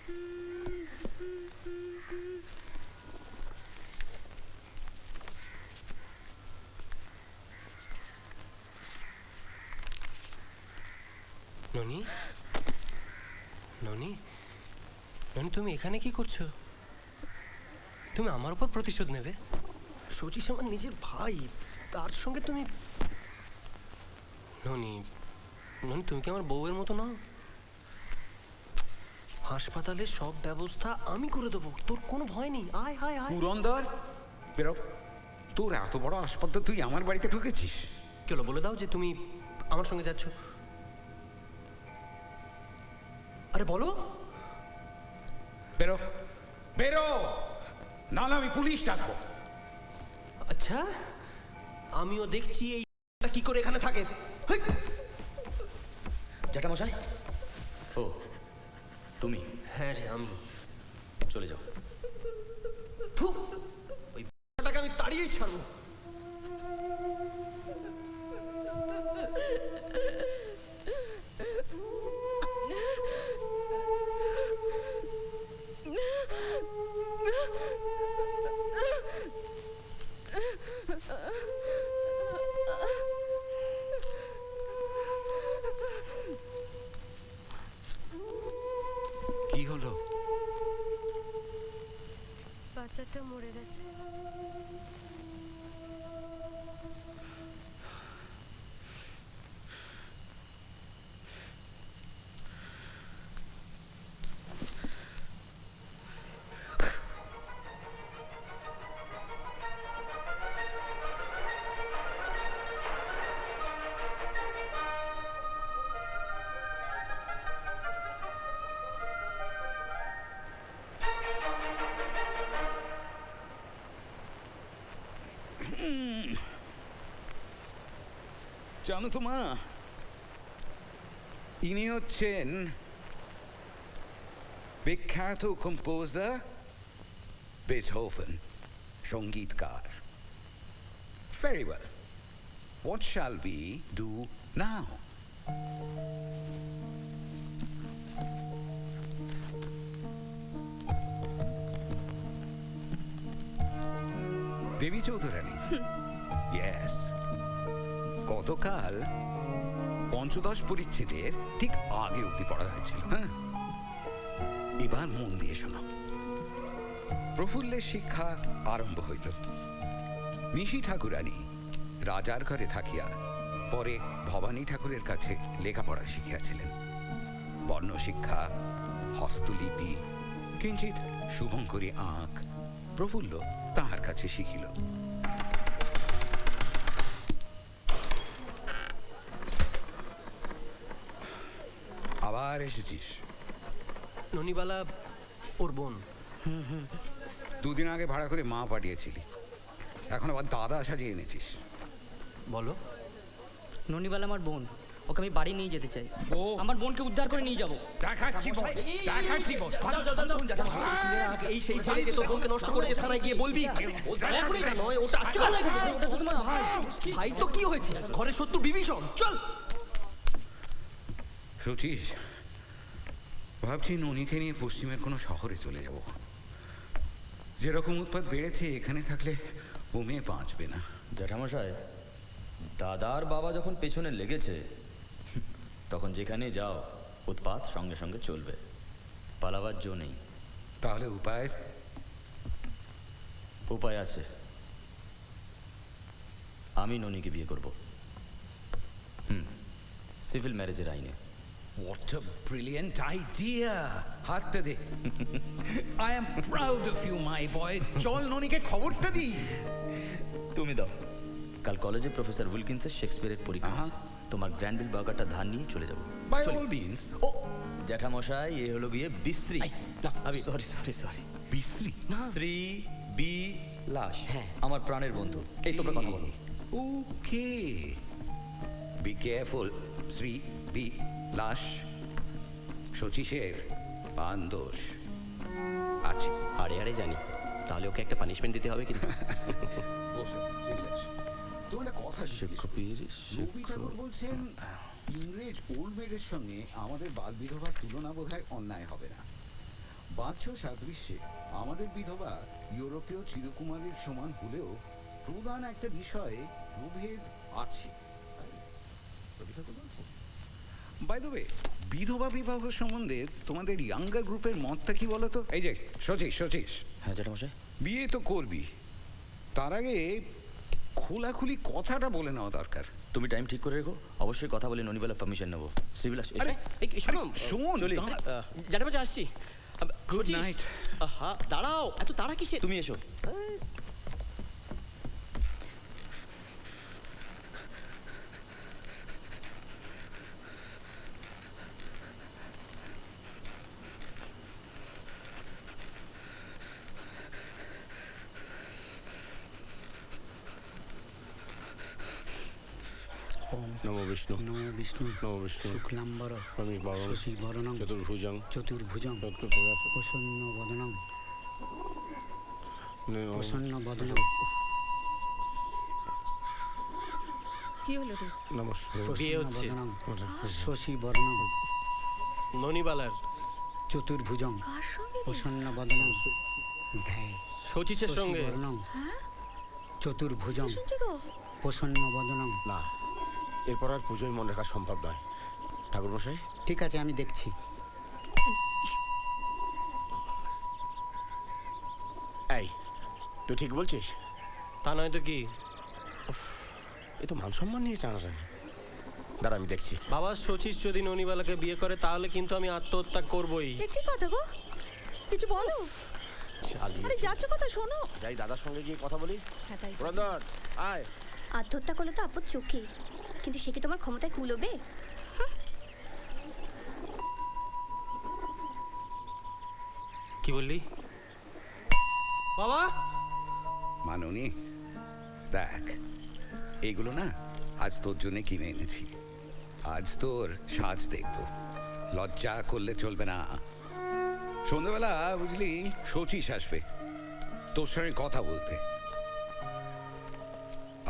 ননি, ননি, ননি, তুমি এখানে কি করছো? তুমি আমার উপর প্রতিশোধ নেবে? শচীশ আমার নিজের ভাই, তার সঙ্গে তুমি... ননি, ননি, তুমি কি আমার বউয়ের মতো নাও? হাসপাতালের সব ব্যবস্থা আমি করে দেবো, তোর কোনো ভয় নেই। আয় আয় আয়। পুরন্দর, বেরো। তোর এত বড় আসপদ্দা, তুই আমার বাড়িতে ঢুকেছিস? কেন বলে দাও যে তুমি আমার সঙ্গে যাচ্ছ। আরে বলো। বেরো, বেরো, না আমি পুলিশ ডাকবো। আচ্ছা, আমিও দেখছি এই কি করে এখানে থাকে। জ্যাঠামশাই, ও তুমি? হ্যাঁ রে, আমি। চলে যাও। ওই টাকে আমি তাড়িয়েই ছাড়বো। কি হলো? বাচ্চাটা মরে গেছে। জানো তো মা, ইনি হচ্ছেন বিখ্যাত কম্পোজার বেথোভেন, সঙ্গীতকার। Very well. What shall we do now? Devi Chaudhurani? Yes. গতকাল পঞ্চদশ পরিচ্ছেদের ঠিক আগে অব্দি পড়া হয়েছিল। হ্যাঁ, এবার মন দিয়ে শোনো। প্রফুল্লের শিক্ষা আরম্ভ হইল। নিশি ঠাকুরানী রাজার ঘরে থাকিয়া পরে ভবানী ঠাকুরের কাছে লেখাপড়া শিখিয়াছিলেন। বর্ণশিক্ষা, হস্তলিপি, কিঞ্চিত শুভঙ্করী আঁক প্রফুল্ল তাহার কাছে শিখিল। আবার এসেছিস? ননিবালা ওর বোন। দুদিন আগে ভাড়া করে মা পাঠিয়েছিলি, এখন আবার দাদা সাজিয়ে এনেছিস। বলো। ননিবালা আমার বোন, ওকে আমি বাড়ি নিয়ে যেতে চাই। ও আমার বোনকে উদ্ধার করে নিয়ে যাবো। দেখাচ্ছি বল, দেখাচ্ছি বল। এই সেই ছেলে যে তোর বোনকে নষ্ট করেছে, থানায় গিয়ে বলবি। এটা নয়, ওটা। ওটা তো তোমার ভাই। ভাই তো কি হয়েছে? ঘরে শত্রু বিভীষণ। চল। শচীশ, ভাবছি ননিকে নিয়ে পশ্চিমের কোনো শহরে চলে যাব। যেরকম উৎপাত বেড়েছে, এখানে থাকলে ও মেয়ে বাঁচবে না। জ্যাঠামশাই, দাদার বাবা যখন পেছনে লেগেছে, তখন যেখানে যাও উৎপাত সঙ্গে সঙ্গে চলবে, পালাবার জো নেই। তাহলে উপায়? উপায় আছে। আমি ননিকে বিয়ে করব। সিভিল ম্যারেজের আইনে। What a brilliant idea! হাতটা দে। I am proud of you, my boy. চল ননিকে খবরটা দি। তুমি দাও। কাল কলেজে প্রফেসর উইলকিন্সের শেক্সপিয়ারের পরীক্ষা আছে। তোমার গ্র্যান্ডভিল বার্গারটা ধার নিয়ে চলে যাবো। By all means. ও জ্যাঠামশাই, এ হলো গিয়ে বিশ্রী। Sorry sorry sorry. বিশ্রী? শ্রী বি লাশ। হ্যাঁ, আমার প্রাণের বন্ধু। এই তোমরা কথা বলো। ওকে, বি কেয়ারফুল। শ্রী বি লাশ, শচীশের পান দোষ আছে। আরে আরে জানি, তাহলে ওকে একটা পানিশমেন্ট দিতে হবে কিন্তু। বলছেন ইংরেজ ওল্ড মেডের সঙ্গে আমাদের বাল বিধবার তুলনা বোধহয় অন্যায় হবে না। বাহ্য সাদৃশ্যে আমাদের বিধবা ইউরোপীয় চিরকুমারীর সমান হলেও প্রধান একটা বিষয়ে প্রভেদ আছে। বাই দ্য ওয়ে, বিধবা বিবাহ সম্বন্ধে তোমাদের ইয়াঙ্গার গ্রুপের মতটা কি বলো তো? এই যে সচিশ, হ্যাঁ জ্যাঠামশাই। বিয়ে তো করবি, তার আগে খোলাখুলি কথাটা বলে নেওয়া দরকার। তুমি টাইম ঠিক করে রেখো, অবশ্যই কথা বলে ননিবেলা পারমিশন নেবো। শ্রীবিলাস এসো। আরে এই শোনো, শোন, চলি দাঁড়া। জ্যাঠামশাই আসছি। Good সচিশ, night. আহা দাঁড়াও, এত তাড়া কিসে? তুমি এসো। নমো বিষ্ণু নমো বিষ্ণু নমো বিষ্ণু শুক্লাম্বর আমি বারণ শশীবরণং চতুর্ভুজং চতুর্ভুজং তত্ত্বপ্রকাশ প্রসন্ন বদনং প্রসন্ন বদনং কি হলো রে? নমস্কার বিয়ে হচ্ছে শশীবরণং ননিবালার চতুর্ভুজং কার সঙ্গে রে? প্রসন্ন বদনং ধ্যায় শচীশের সঙ্গে। শশীবরণং চতুর্ভুজং শুনছি গো। প্রসন্ন বদনং। না, এরপর আর পুজোয় মন রাখা সম্ভব নয় ঠাকুরমশাই। ঠিক আছে, আমি দেখছি। এই, তুই ঠিক বলছিস? তা নয় তো কি? এ তো মান সম্মান নিয়ে টানাটানি। দাঁড়া, আমি দেখছি। বাবা, শচীশ যদি ননিবালাকে বিয়ে করে তাহলে কিন্তু আমি আত্মহত্যা করবই। এ কি কথা গো? কিছু বলো। চালিয়ে আরে যাচ্ছ কথা শোনো। যাই দাদার সঙ্গে গিয়ে কথা বলি। হ্যাঁ তাই। পুরন্দর, আয়। আত্মহত্যা করলে তো আপদ চোখে, কিন্তু সে কি তোমার ক্ষমতায় কুলোবে? কি বললি বাবা? মাননি, দেখ, এইগুলো না আজ তোর জন্য কিনে এনেছি। আজ তোর সাজ দেখবো, লজ্জা করলে চলবে না। সন্ধ্যেবেলা বুঝলি শচীশ আসবে তোর সঙ্গে কথা বলতে।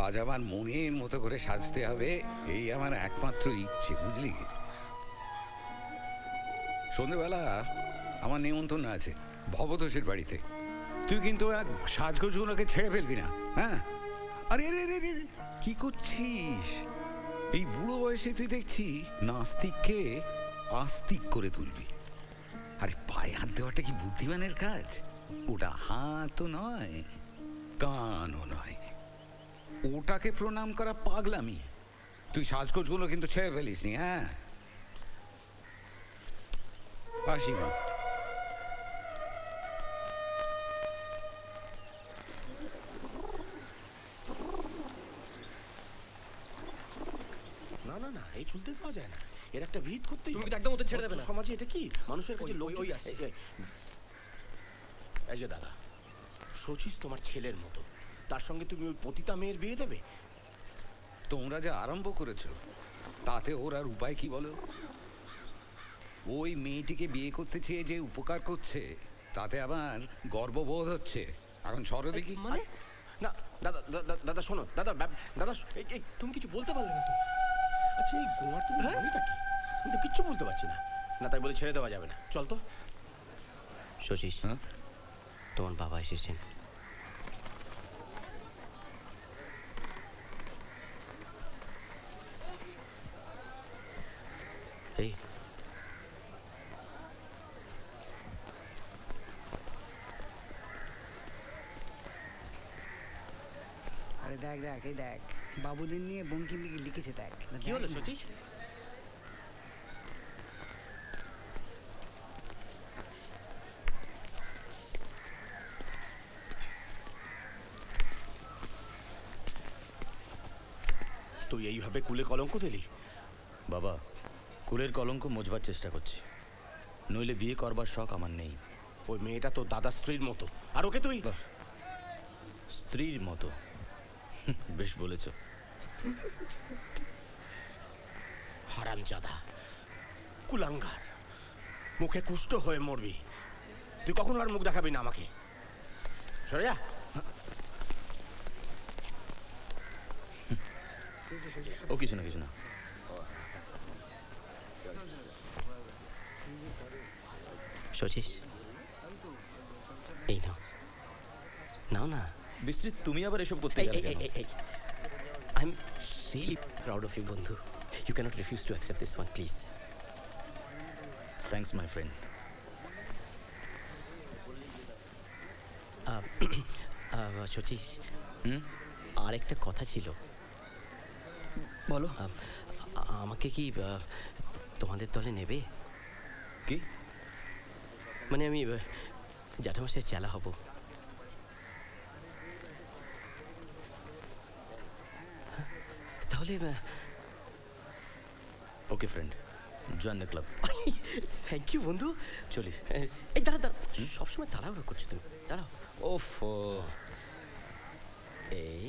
আজ আমার মনের মতো করে সাজতে হবে, এই আমার একমাত্র ইচ্ছে, বুঝলি? সন্ধ্যেবেলা আমার নেমন্তন্ন আছে ভবতোষের বাড়িতে। তুই কিন্তু সাজগোজগুলোকে ছেড়ে ফেলবি না, হ্যাঁ? আরে রে রে রে, কি করছিস? এই বুড়ো বয়সে তুই দেখছি নাস্তিককে আস্তিক করে তুলবি। আরে পায়ে হাত দেওয়াটা কি বুদ্ধিমানের কাজ? ওটা হাতও নয়, কানও নয়, ওটাকে প্রণাম করা পাগলামি। তুই সাজগোজগুলো কিন্তু ছেড়ে ফেলিস নি, হ্যাঁ? আসি মা। না না না, এই চুলতে দেওয়া যায় না। এর একটা ভিত করতেই তুমি হবে। কিন্তু একদম ওদের ছেড়ে দেবে না। সমাজে এটা কি মানুষের কাছে ওই, লোক ওই আসছে। এই যে দাদা, শচীশ তোমার ছেলের মতো, তার সঙ্গে তুমি ওই পতিতা মেয়ের বিয়ে দেবে? তোমরা যে আরম্ভ করেছো তাতে ওর আর উপায় কি বলো? ওই মেয়েটিকে বিয়ে করতে চেয়ে যে উপকার করছে তাতে আবার গর্ববোধ হচ্ছে। এখন সরো দেখি। মানে না দাদা দাদা দাদা শোনো দাদা, দাদা তুমি কিছু বলতে পারলে না তো? আচ্ছা, এই গোয়ার তুমি মানেটা কি? আমি তো কিচ্ছু বুঝতে পারছি না। না তাই বলে ছেড়ে দেওয়া যাবে না, চল তো। শশীশ, হ্যাঁ? তোমার বাবা এসেছেন। এই, আরে দেখ দেখ, এই দেখ, বাবুদের নিয়ে বঙ্কিম লিখেছে, দেখ। কি হলো সচিশ? তুই এইভাবে কুলে কলঙ্ক দিলি? বাবা, কুলের কলঙ্ক মোচবার চেষ্টা করছি, নইলে বিয়ে করবার শখ আমার নেই। ওই মেয়েটা তো দাদা স্ত্রীর মতো, আর ওকে তুই স্ত্রীর মতো? বেশ বলেছ। হারামজাদা, কুলাঙ্গার, মুখে কুষ্ঠ হয়ে মরবি। তুই কখনো আর মুখ দেখাবি না আমাকে। সরে যা। ও কিছু না, কিছু না। শচীশ, এই নাও, নাও না। বিস্তৃত তুমি আবার এসব করতে এই গেলে এই কেন? এই এই I am really proud of you বন্ধু। You can't refuse to accept this one please. Thanks my friend. সচিশ, হুম, আরেকটা কথা ছিল। বলো। আমাকে কি তোমাদের দলে নেবে? কি? মানে আমি জ্যাঠামশাই চেলা হব। তাহলে okay friend, join the club. Thank you বন্ধু। চলি। এই দাঁড়া দাঁড়া, সবসময় তাড়াহুড়ো করছো তুমি, দাঁড়াও। ওফ, এই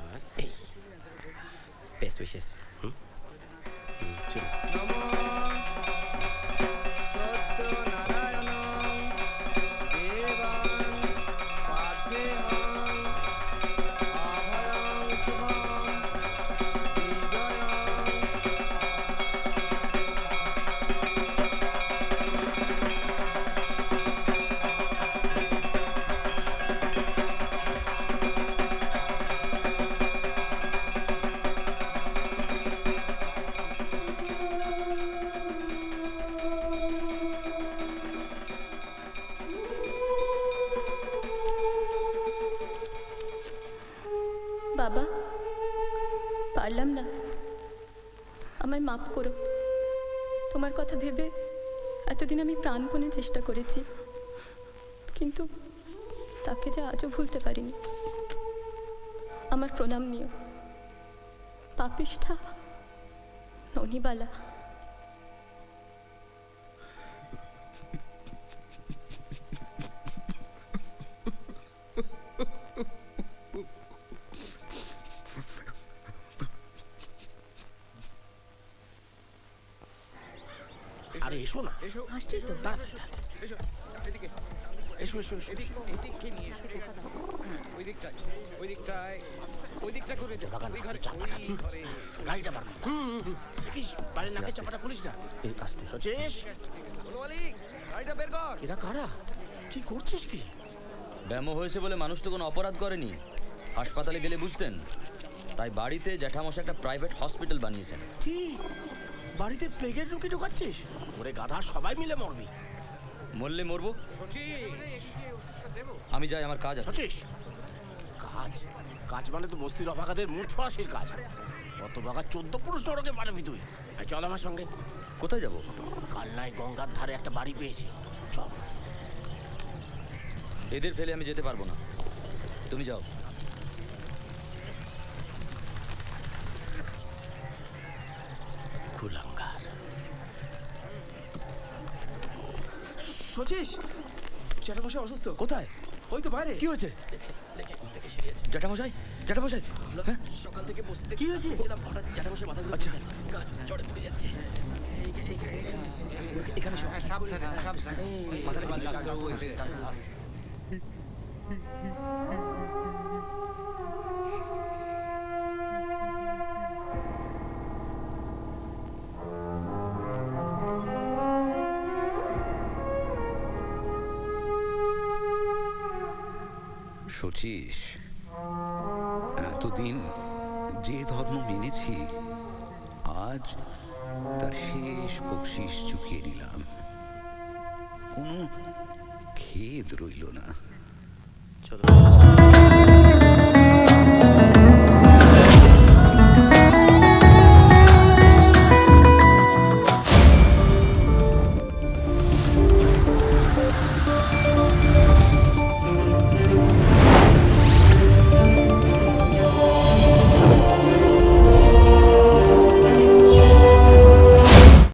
আর এই, বেস্ট উইশেস। চলো। বাবা, পারলাম না, আমায় মাফ করো। তোমার কথা ভেবে এতদিন আমি প্রাণপণে চেষ্টা করেছি, কিন্তু তাকে যে আজও ভুলতে পারিনি। আমার প্রণাম নিও। পাপিষ্ঠা ননিবালা। আরে এসো না, আসছি তো। এসো এসো এসো। এদিকে নিয়ে এসো। ওই দিকটায়, ওই দিকটায়, ওই দিকটা করে যাও। বাগান ওই ঘরে, চাপাটা ওই ঘরে। গাড়িটা বার কর। দেখিস বাইরে নাকে চাপাটা খুলিস না। এই আসতে। সচেশ, গাড়িটা বের কর। এরা কারা? কি করছিস কি? ব্যামো হয়েছে বলে মানুষ তো কোনো অপরাধ করেনি। হাসপাতালে গেলে বুঝতেন। তাই বাড়িতে জ্যাঠামশাই একটা প্রাইভেট হসপিটাল বানিয়েছেন। কি বাড়িতে প্লেগের রুগী ঢোকাচ্ছিস? ওরে গাধা, সবাই মিলে মরবি। মরলে মরবো, সচিশ, আমি যাই, আমার কাজ আছে। সচিস, কাজ কাজ মানে তো বস্তির অভাগাদের মুখ ফরাসির কাজ। কত ভাগা 14 পুরুষ নরকে পারবি তুই? এই চল আমার সঙ্গে। কোথায় যাব? কাল নাই গঙ্গার ধারে একটা বাড়ি পেয়েছি, চল। এদের ফেলে আমি যেতে পারবো না, তুমি যাও। কুলাঙ্গার। সচিশ, জ্যাঠামশাই অসুস্থ। কোথায়? ওই তো বাইরে। কি হয়েছে? জ্যাঠামশাই, জ্যাঠামশাই, হ্যাঁ? সকাল থেকে বসতে কি হয়েছে? হঠাৎ জ্যাঠামশাই মাথা ঘুরে আচ্ছা। চড়ে পড়ে যাচ্ছে। এখানে শো। মাথাটা কিন্তু সচিশ, এতদিন যে ধর্ম মেনেছি, আজ তার শেষ বকশিস চুকিয়ে নিলাম। কোনো খেদ রইল না। চলো।